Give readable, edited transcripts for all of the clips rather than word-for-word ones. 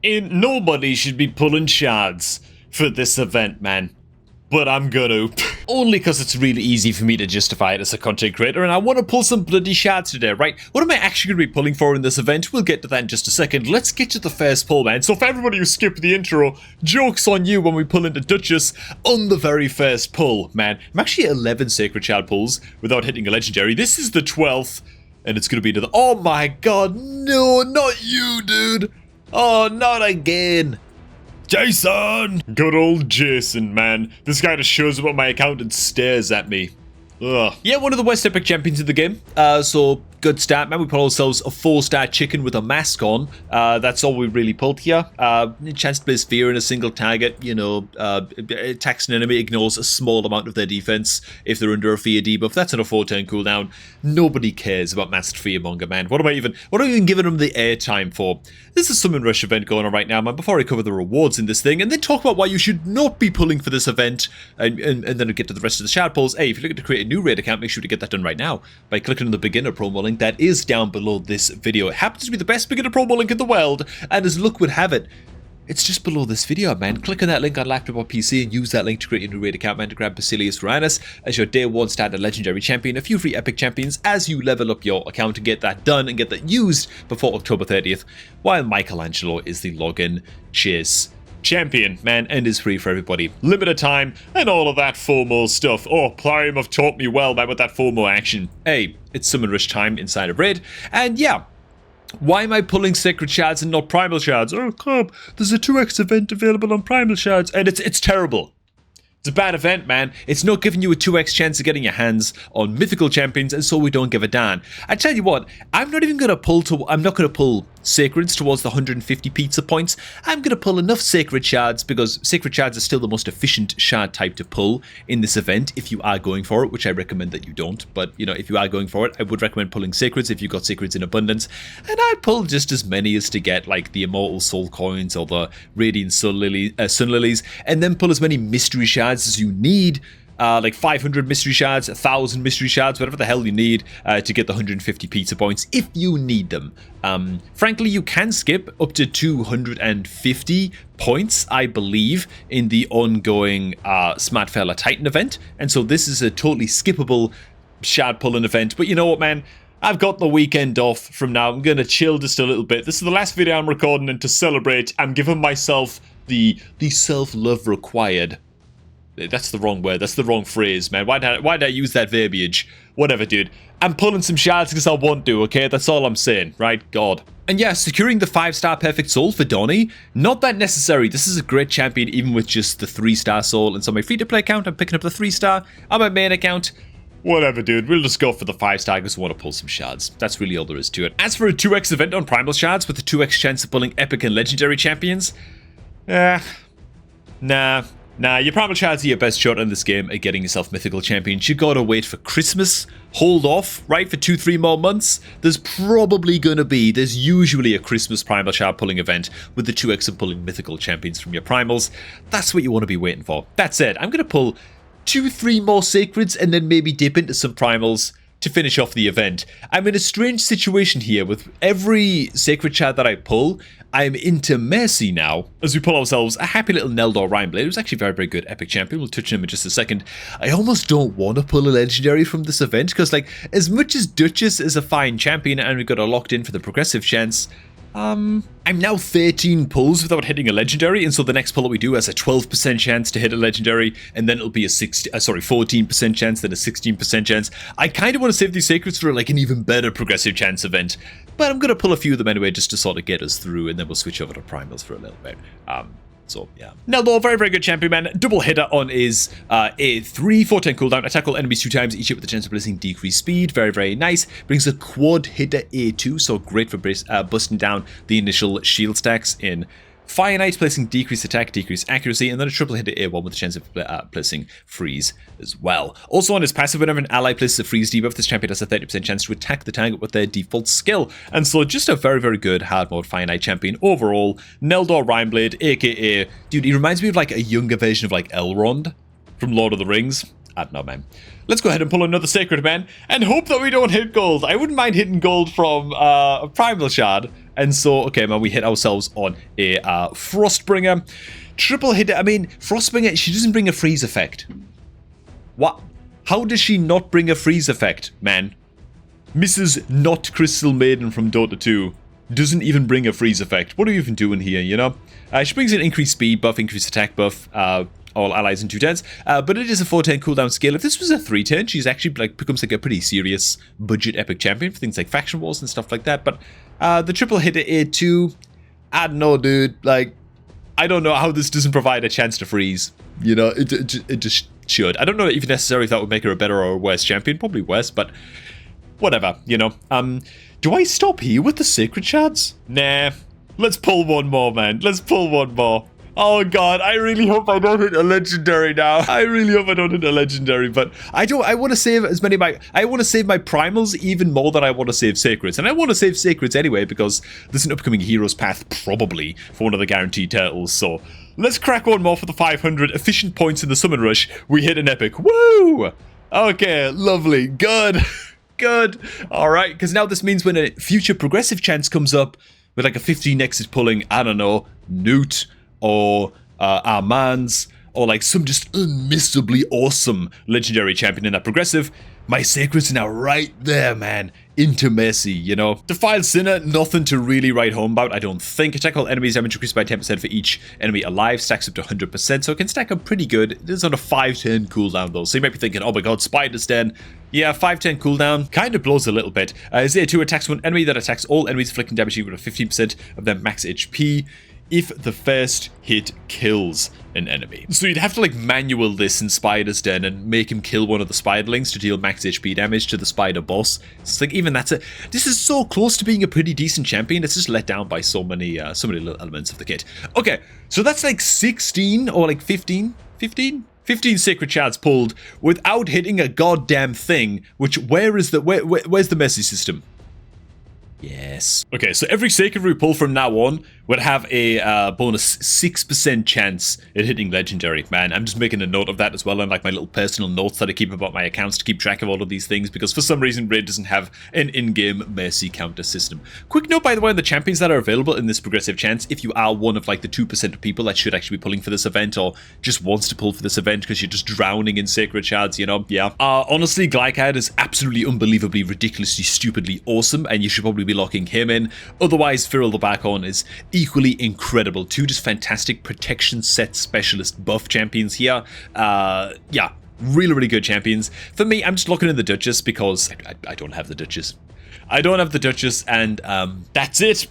Nobody should be pulling shards for this event, man. But I'm gonna. Only because it's really easy for me to justify it as a content creator, and I want to pull some bloody shards today, right? What am I actually going to be pulling for in this event? We'll get to that in just a second. Let's get to the first pull, man. So for everybody who skipped the intro, joke's on you when we pull into Duchess on the very first pull, man. I'm actually at 11 Sacred Shard pulls without hitting a legendary. This is the 12th, and it's going to be another. Oh my god, no, not you, dude. Oh, not again. Jason! Good old Jason, man. This guy just shows up on my account and stares at me. Ugh. Yeah, one of the worst epic champions in the game. So, good start, man. We put ourselves a 4-star chicken with a mask on. That's all we really pulled here. Chance to place fear in a single target. You know, attacks an enemy, ignores a small amount of their defense if they're under a fear debuff. That's on a 4-turn cooldown. Nobody cares about Masked Fearmonger, man. What am I even giving them the airtime for? There's a Summon Rush event going on right now, man. Before I cover the rewards in this thing, and then talk about why you should not be pulling for this event, and then get to the rest of the shard pulls. Hey, if you're looking to create a new raid account, make sure to get that done right now by clicking on the beginner promo link that is down below this video. It happens to be the best beginner promo link in the world, and as luck would have it, it's just below this video, man. Click on that link on laptop or PC and use that link to create your new raid account, man, to grab Basilius Varanus as your day 1 standard legendary champion, a few free epic champions as you level up your account to get that done and get that used before October 30th, while Michelangelo is the login chase champion, man, and is free for everybody. Limited time and all of that FOMO stuff. Oh, Prime have taught me well, man, with that FOMO action. Hey, it's Summon Rush time inside of Raid, and yeah. Why am I pulling Sacred Shards and not Primal Shards? Oh, come, there's a 2x event available on Primal Shards, and it's terrible. It's a bad event, man. It's not giving you a 2x chance of getting your hands on mythical champions, and so we don't give a damn. I tell you what, I'm not gonna pull Sacreds towards the 150 pizza points. I'm gonna pull enough Sacred Shards because Sacred Shards are still the most efficient shard type to pull in this event if you are going for it, which I recommend that you don't. But, you know, if you are going for it, I would recommend pulling Sacreds if you've got Sacreds in abundance. And I'd pull just as many as to get, like, the Immortal Soul Coins or the Radiant Sun Lilies, and then pull as many Mystery Shards as you need. Like 500 mystery shards, 1,000 mystery shards, whatever the hell you need to get the 150 pizza points if you need them. Frankly, you can skip up to 250 points, I believe, in the ongoing Smart Fella Titan event. And so this is a totally skippable shard pulling event. But you know what, man? I've got the weekend off from now. I'm going to chill just a little bit. This is the last video I'm recording, and to celebrate, I'm giving myself the self-love required. That's the wrong word. That's the wrong phrase, man. Why did I use that verbiage? Whatever, dude. I'm pulling some shards because I want to, okay? That's all I'm saying, right? God. And yeah, securing the 5-star Perfect Soul for Donnie, not that necessary. This is a great champion even with just the 3-star soul. And so my free-to-play account, I'm picking up the 3-star. On my main account, whatever, dude. We'll just go for the 5-star because we want to pull some shards. That's really all there is to it. As for a 2x event on Primal Shards with a 2x chance of pulling epic and legendary champions, Nah, your Primal Shards are your best shot in this game at getting yourself mythical champions. You gotta wait for Christmas, hold off, right, for 2-3 more months. There's usually a Christmas Primal Shard pulling event with the 2x of pulling mythical champions from your Primals. That's what you want to be waiting for. That said, I'm gonna pull 2-3 more Sacreds and then maybe dip into some Primals to finish off the event. I'm in a strange situation here. With every Sacred Shard that I pull, I'm into Mercy now, as we pull ourselves a happy little Neldor Rhineblade, who's actually a very, very good epic champion. We'll touch on him in just a second. I almost don't want to pull a legendary from this event, because, like, as much as Duchess is a fine champion and we've got her locked in for the progressive chance, I'm now 13 pulls without hitting a legendary, and so the next pull that we do has a 12% chance to hit a legendary, and then it'll be a 14% chance, then a 16% chance. I kind of want to save these Sacreds for, like, an even better progressive chance event, but I'm going to pull a few of them anyway just to sort of get us through, and then we'll switch over to Primals for a little bit. So, yeah. Neldor, very, very good champion, man. Double hitter on his a 4-turn cooldown. Attack all enemies 2 times, each hit with the chance of placing decreased speed. Very, very nice. Brings a quad hitter A2, so great for busting down the initial shield stacks in Fire Knight, placing decreased attack, decreased accuracy, and then a triple hitter A1 with a chance of placing freeze as well. Also on his passive, whenever an ally places a freeze debuff, this champion has a 30% chance to attack the target with their default skill. And so just a very, very good hard mode Fire Knight champion overall. Neldor Rhineblade, aka, dude, he reminds me of like a younger version of like Elrond from Lord of the Rings. I don't know, man. Let's go ahead and pull another Sacred, man, and hope that we don't hit gold. I wouldn't mind hitting gold from Primal Shard And so, okay, man, we hit ourselves on a Frostbringer. Triple hit. I mean, Frostbringer, she doesn't bring a freeze effect. What? How does she not bring a freeze effect, man? Mrs. Not Crystal Maiden from Dota 2 doesn't even bring a freeze effect. What are you even doing here, you know? She brings an increased speed buff, increased attack buff, all allies in 2 turns, but it is a 4-turn cooldown skill. If this was a 3-turn, she's actually like becomes like a pretty serious budget epic champion for things like faction wars and stuff like that. But the triple hit at A2, I don't know, dude. Like, I don't know how this doesn't provide a chance to freeze. You know, it just should. I don't know even necessarily if that would make her a better or a worse champion. Probably worse, but whatever, you know. Do I stop here with the sacred shards? Nah. Let's pull one more, man. Let's pull one more. Oh god, I really hope I don't hit a legendary now. I really hope I don't hit a legendary, but I want to save as many I want to save my primals even more than I want to save sacreds. And I want to save sacreds anyway because there's an upcoming hero's path probably for one of the guaranteed turtles. So let's crack one more for the 500 efficient points in the summon rush. We hit an epic. Woo! Okay, lovely. Good. Good. All right, because now this means when a future progressive chance comes up with like a 15 exit pulling, I don't know, Newt or Armand's, or like some just unmissably awesome legendary champion in that progressive, my sacreds are now right there, man. Into Mercy, you know. Defiled Sinner, nothing to really write home about, I don't think. Attack all enemies damage increased by 10% for each enemy alive, stacks up to 100%, so it can stack up pretty good. It is on a 5-turn cooldown though, so you might be thinking, oh my god, Spider's Den. Yeah, 5-turn cooldown, kind of blows a little bit. Zero2 attacks one enemy that attacks all enemies, inflicting damage equal to 15% of their max HP. If the first hit kills an enemy. So you'd have to like manual this in Spider's Den and make him kill one of the spiderlings to deal max HP damage to the spider boss. It's like even that's this is so close to being a pretty decent champion. It's just let down by so many little elements of the kit. Okay, so that's like 16 or like 15 sacred shards pulled without hitting a goddamn thing. Which where's the Mercy system? Yes. Okay, so every sacred we pull from now on would have a bonus 6% chance at hitting legendary. Man, I'm just making a note of that as well, and like my little personal notes that I keep about my accounts to keep track of all of these things, because for some reason Raid doesn't have an in-game mercy counter system. Quick note, by the way, on the champions that are available in this progressive chance, if you are one of like the 2% of people that should actually be pulling for this event, or just wants to pull for this event because you're just drowning in sacred shards, you know, yeah. Honestly, Glycad is absolutely unbelievably, ridiculously, stupidly awesome, and you should probably be locking him in. Otherwise, Firil the Backhorn is equally incredible. 2 just fantastic protection set specialist buff champions here. Yeah, really good champions. For me, I'm just locking in the Duchess because I don't have the Duchess. I don't have the Duchess, and that's it.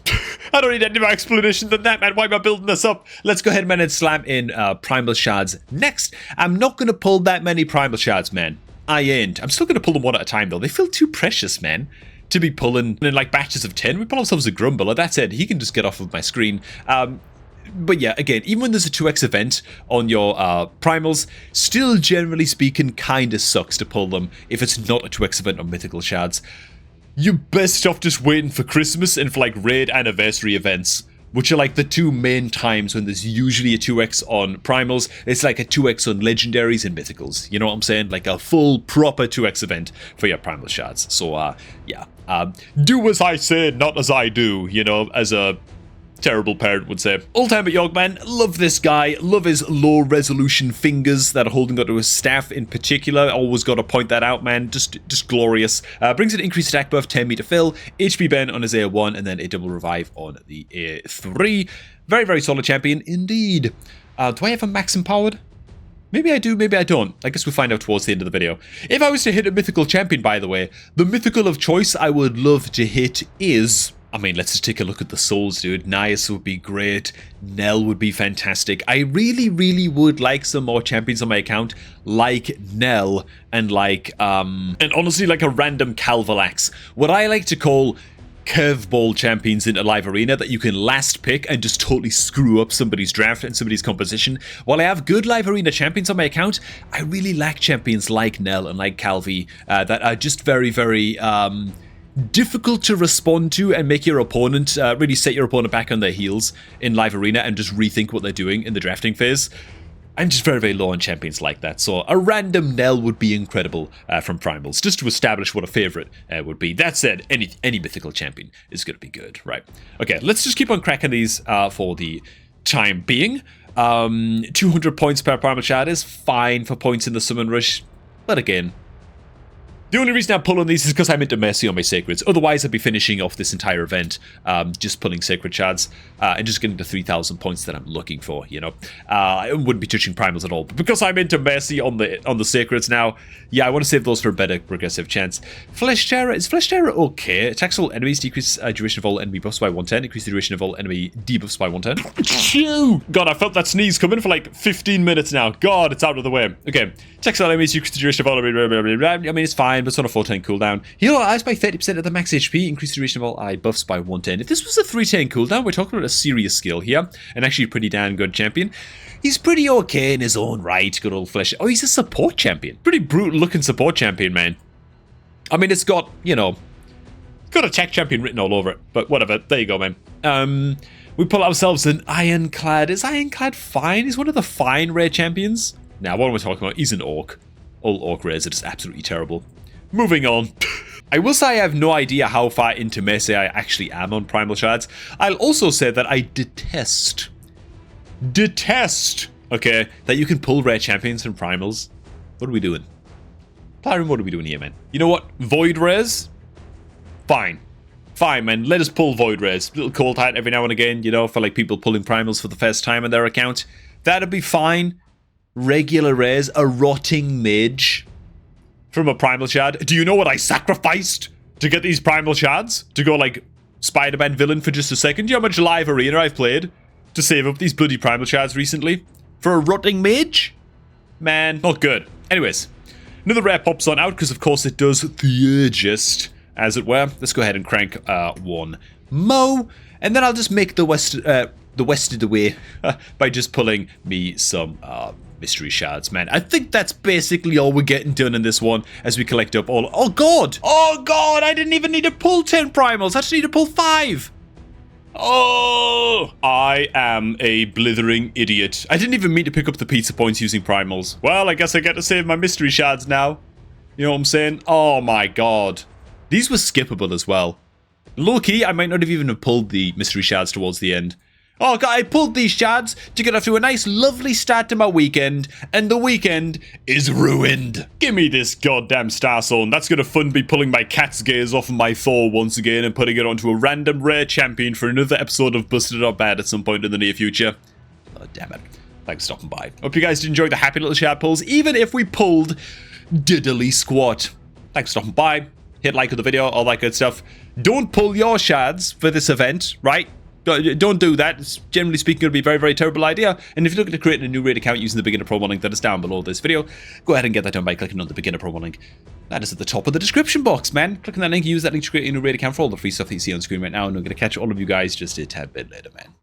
I don't need any more explanation than that, man. Why am I building this up? Let's go ahead, man, and slam in Primal Shards next. I'm not going to pull that many Primal Shards, man. I ain't. I'm still going to pull them one at a time, though. They feel too precious, man, to be pulling in like batches of 10. We pull ourselves a Grumbler. That's it. He can just get off of my screen. But yeah, again, even when there's a 2x event on your primals, still generally speaking kinda sucks to pull them if it's not a 2x event on mythical shards. You're best off just waiting for Christmas and for like raid anniversary events, which are like the 2 main times when there's usually a 2x on primals. It's like a 2x on legendaries and mythicals. You know what I'm saying? Like a full proper 2x event for your primal shards. So yeah, do as I say, not as I do, you know, as a terrible parent would say. All time at York, man. Love this guy. Love his low resolution fingers that are holding onto his staff in particular. Always got to point that out, man. Just glorious. Brings an increased attack buff, 10 meter fill, HP bend on his A1, and then a double revive on the A3. Very solid champion indeed. Do I have a max empowered? Maybe I do, maybe I don't. I guess we'll find out towards the end of the video. If I was to hit a mythical champion, by the way, the mythical of choice I would love to hit is... I mean, let's just take a look at the souls, dude. Nias would be great. Nell would be fantastic. I really would like some more champions on my account, like Nell and like, and honestly, like a random Calvalax. What I like to call curveball champions in a live arena that you can last pick and just totally screw up somebody's draft and somebody's composition. While I have good live arena champions on my account, I really lack champions like Nell and like Calvi that are just very difficult to respond to and make your opponent, really set your opponent back on their heels in live arena and just rethink what they're doing in the drafting phase. I'm just very, very low on champions like that, so a random Nell would be incredible from Primals, just to establish what a favorite would be. That said, any mythical champion is going to be good, right? Okay, let's just keep on cracking these for the time being. 200 points per Primal Shard is fine for points in the Summon Rush, but again, the only reason I'm pulling these is because I'm into Mercy on my Sacreds. Otherwise, I'd be finishing off this entire event just pulling Sacred Shards and just getting the 3,000 points that I'm looking for, you know. I wouldn't be touching Primals at all. But because I'm into Mercy on the Sacreds now, yeah, I want to save those for a better progressive chance. Flesh Terror. Is Flesh Terror okay? Attacks all enemies, decrease duration of all enemy buffs by 110, increase the duration of all enemy debuffs by 110. God, I felt that sneeze coming for like 15 minutes now. God, it's out of the way. Okay. Attacks all enemies, decrease the duration of all enemy. I mean, it's fine. But it's on a 410 cooldown. Heal all eyes by 30% of the max HP. Increase the duration of all eye buffs by 110. If this was a 310 cooldown, we're talking about a serious skill here. And actually a pretty damn good champion. He's pretty okay in his own right. Good old Flesh. Oh, he's a support champion. Pretty brutal looking support champion, man. I mean, it's got, you know, got a tech champion written all over it. But whatever. There you go, man. We pull ourselves an Ironclad. Is Ironclad fine? He's one of the fine rare champions. Now, what am I talking about? He's an Orc. All Orc rares are just absolutely terrible. Moving on. I will say I have no idea how far into Mercy I actually am on Primal Shards. I'll also say that I detest, okay, that you can pull rare champions from Primals. What are we doing? Pyron, what are we doing here, man? You know what? Void rares? Fine. Fine, man. Let us pull Void rares. A little cold hat every now and again, you know, for like people pulling Primals for the first time on their account. That'd be fine. Regular rares, a Rotting Mage from a Primal Shard. Do you know what I sacrificed to get these Primal Shards? To go like Spider-Man villain for just a second? Do you know how much live arena I've played to save up these bloody Primal Shards recently? For a Rotting Mage? Man, not good. Anyways, another rare pops on out because of course it does the urgest, as it were. Let's go ahead and crank one mo, and then I'll just make the west of the way by just pulling me some mystery shards, man. I think that's basically all we're getting done in this one as we collect up all. Oh god! Oh god! I didn't even need to pull 10 primals. I just need to pull 5. Oh! I am a blithering idiot. I didn't even mean to pick up the pizza points using primals. Well, I guess I get to save my mystery shards now. You know what I'm saying? Oh my god. These were skippable as well. Low-key, I might not have even pulled the mystery shards towards the end. Oh god, I pulled these shards to get off to a nice lovely start to my weekend, and the weekend is ruined. Give me this goddamn Star Zone. That's gonna fun be pulling my cat's gaze off of my Thor once again and putting it onto a random rare champion for another episode of Busted or Bad at some point in the near future. Oh damn it. Thanks for stopping by. Hope you guys did enjoy the happy little shard pulls, even if we pulled diddly squat. Thanks for stopping by. Hit like on the video, all that good stuff. Don't pull your shards for this event, right? Don't do that. It's generally speaking going to be a very, very terrible idea. And if you're looking to create a new raid account using the beginner promo link that is down below this video, go ahead and get that done by clicking on the beginner promo link. That is at the top of the description box, man. Click on that link, use that link to create a new raid account for all the free stuff that you see on screen right now, and I'm going to catch all of you guys just a tad bit later, man.